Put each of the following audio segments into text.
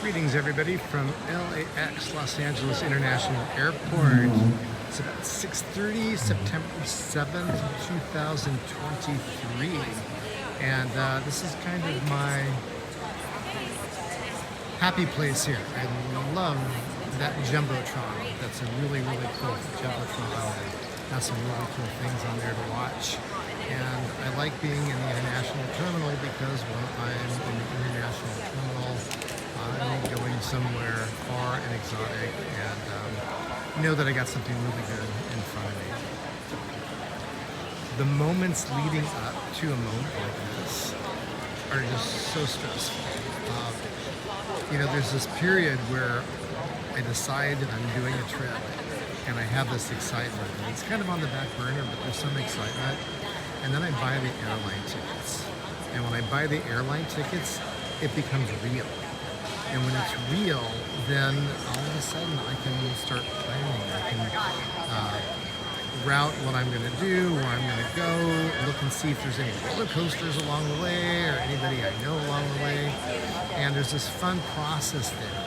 Greetings everybody from LAX, Los Angeles International Airport. It's about 6:30, September 7th, 2023. And this is kind of my happy place here. I love that Jumbotron. That's a really, really cool Jumbotron. It has some really cool things on there to watch. And I like being in the international terminal because when I'm in the international terminal, I'm going somewhere far and exotic and know that I got something really good in front of me. The moments leading up to a moment like this are just so stressful. There's this period where I decide that I'm doing a trip and I have this excitement. And it's kind of on the back burner, but there's some excitement. And then I buy the airline tickets. And when I buy the airline tickets, it becomes real. And when it's real, then all of a sudden I can start planning. I can route what I'm going to do, where I'm going to go, look and see if there's any roller coasters along the way or anybody I know along the way. And there's this fun process there.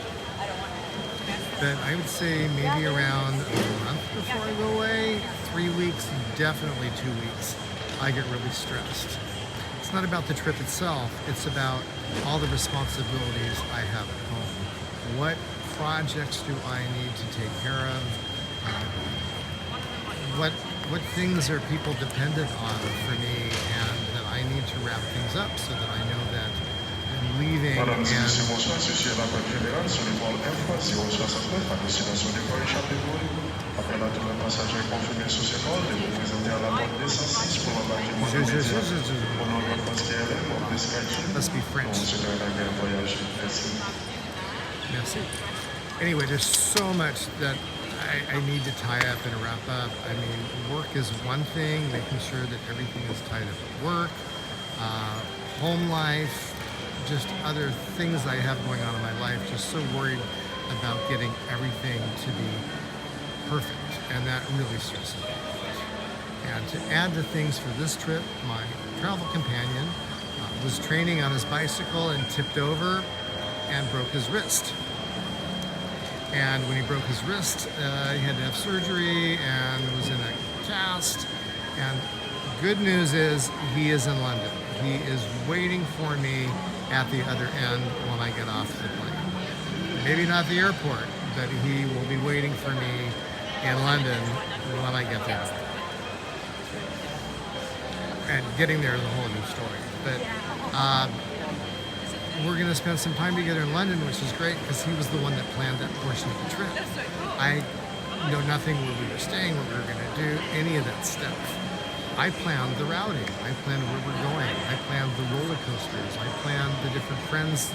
But I would say maybe around a month before I go away, 3 weeks, definitely 2 weeks, I get really stressed. It's not about the trip itself, it's about all the responsibilities I have at home. What projects do I need to take care of? What things are people dependent on for me, and that I need to wrap things up so that I know that I'm leaving and Après la demande passager confirmée sur ce vol, vous présenter à la porte 206 pour l'embarquement au nom de votre KLM pour description. Must be French. Voyage. Merci. Merci. Anyway, there's so much that I need to tie up and wrap up. I mean, work is one thing, making sure that everything is tied up at work, home life, just other things I have going on in my life, just so worried about getting everything to be perfect, and that really stresses me out. And to add to things for this trip, my travel companion was training on his bicycle and tipped over and broke his wrist. And when he broke his wrist, he had to have surgery and was in a cast. And good news is he is in London. He is waiting for me at the other end when I get off the plane. Maybe not the airport, but he will be waiting for me in London when I get there. And getting there is a whole new story. But we're going to spend some time together in London, which is great because he was the one that planned that portion of the trip. I know nothing where we were staying, what we were going to do, any of that stuff. I planned the routing. I planned where we're going. I planned the roller coasters. I planned the different friends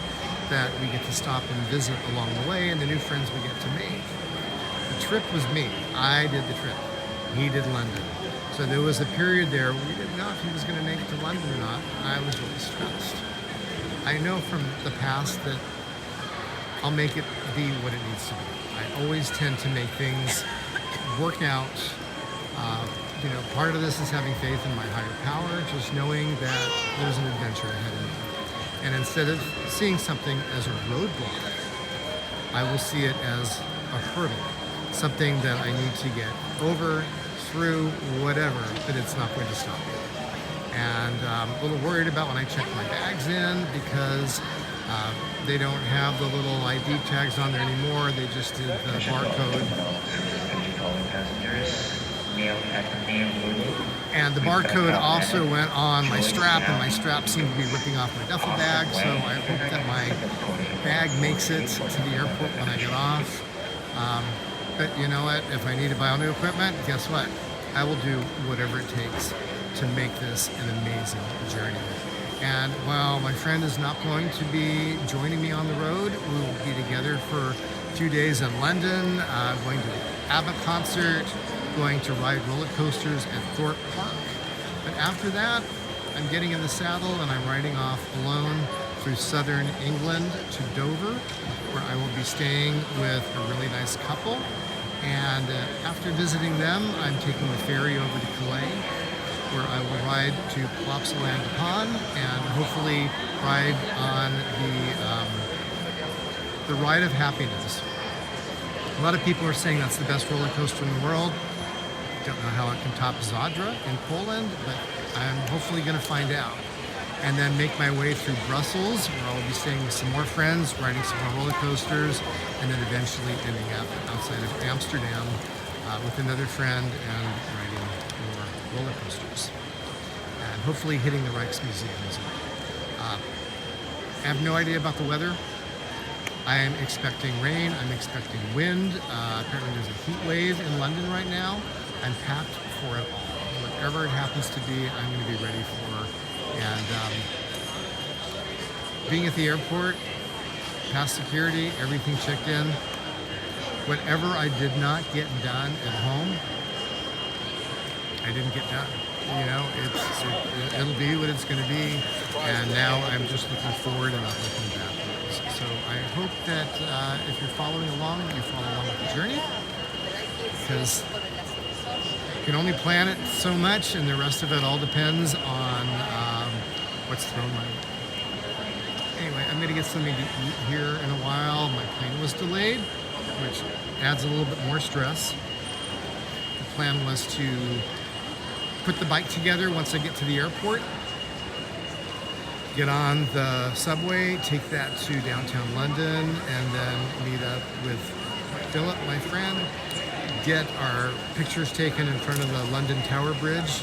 that we get to stop and visit along the way and the new friends we get to make. The trip was me. I did the trip. He did London. So there was a period there where we didn't know if he was going to make it to London or not. I was really stressed. I know from the past that I'll make it be what it needs to be. I always tend to make things work out. Part of this is having faith in my higher power, just knowing that there's an adventure ahead of me. And instead of seeing something as a roadblock, I will see it as a hurdle, something that I need to get over, through, whatever, but it's not going to stop me. And I'm a little worried about when I check my bags in because they don't have the little ID tags on there anymore. They just did the barcode. And the barcode also went on my strap, and my strap seemed to be ripping off my duffel bag, so I hope that my bag makes it to the airport when I get off. But you know what? If I need to buy all new equipment, guess what? I will do whatever it takes to make this an amazing journey. And while my friend is not going to be joining me on the road, we will be together for a few days in London, going to the ABBA concert, going to ride roller coasters at Thorpe Park. But after that, I'm getting in the saddle and I'm riding off alone through southern England to Dover, where I will be staying with a really nice couple. And after visiting them, I'm taking the ferry over to Calais, where I will ride to Plopsaland Pond and hopefully ride on the the Ride of Happiness. A lot of people are saying that's the best roller coaster in the world. Don't know how it can top Zadra in Poland, but I'm hopefully going to find out. And then make my way through Brussels, where I'll be staying with some more friends, riding some more roller coasters, and then eventually ending up outside of Amsterdam with another friend and riding more roller coasters. And hopefully hitting the Rijksmuseum as well. I have no idea about the weather. I am expecting rain, I'm expecting wind. Apparently there's a heat wave in London right now. I'm packed for it all. Whatever it happens to be, I'm going to be ready for. And being at the airport, past security, everything checked in. Whatever I did not get done at home, I didn't get done. You know, it'll be what it's going to be. And now I'm just looking forward and not looking backwards. So I hope that if you're following along, you follow along with the journey. Because you can only plan it so much, and the rest of it all depends on what's thrown my way. Anyway, I'm going to get something to eat here in a while. My plane was delayed, which adds a little bit more stress. The plan was to put the bike together once I get to the airport, get on the subway, take that to downtown London, and then meet up with Philip, my friend, get our pictures taken in front of the London Tower Bridge,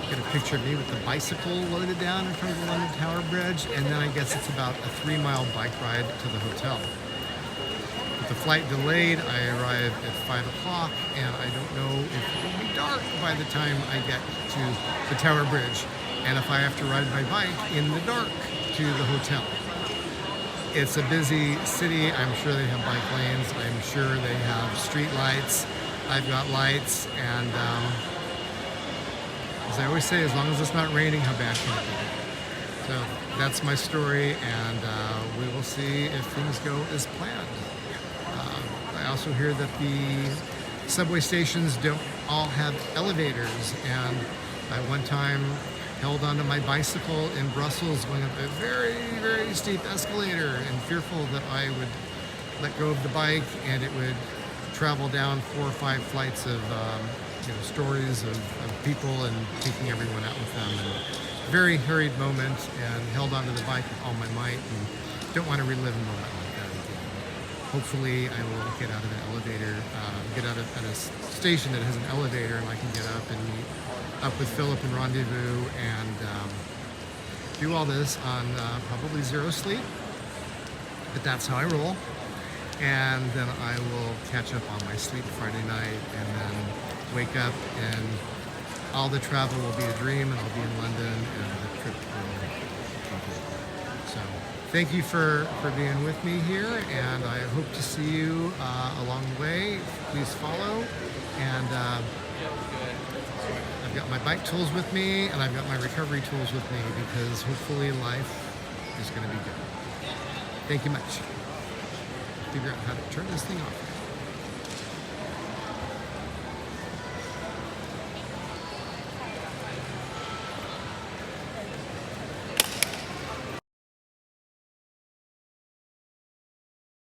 get a picture of me with the bicycle loaded down in front of the London Tower Bridge, and then I guess it's about a 3-mile bike ride to the hotel. With the flight delayed, I arrive at 5 o'clock, and I don't know if it will be dark by the time I get to the Tower Bridge, and if I have to ride my bike in the dark to the hotel. It's a busy city. I'm sure they have bike lanes. I'm sure they have street lights. I've got lights, and as I always say, as long as it's not raining, how bad can it be? So that's my story, and we will see if things go as planned. I also hear that the subway stations don't all have elevators, and I one time held onto my bicycle in Brussels going up a very, very steep escalator and fearful that I would let go of the bike and it would travel down 4 or 5 flights of stories of people and taking everyone out with them. And very hurried moment, and held onto the bike with all my might, and don't want to relive a moment like that again. Hopefully I will get out of an elevator, get out at a station that has an elevator, and I can get up and meet up with Philip and rendezvous and do all this on probably 0 sleep, but that's how I roll. And then I will catch up on my sleep Friday night, and then wake up, and all the travel will be a dream, and I'll be in London, and the trip will complete. So thank you for being with me here, and I hope to see you along the way. Please follow, and I've got my bike tools with me, and I've got my recovery tools with me, because hopefully life is going to be good. Thank you much. Figure out how to turn this thing off.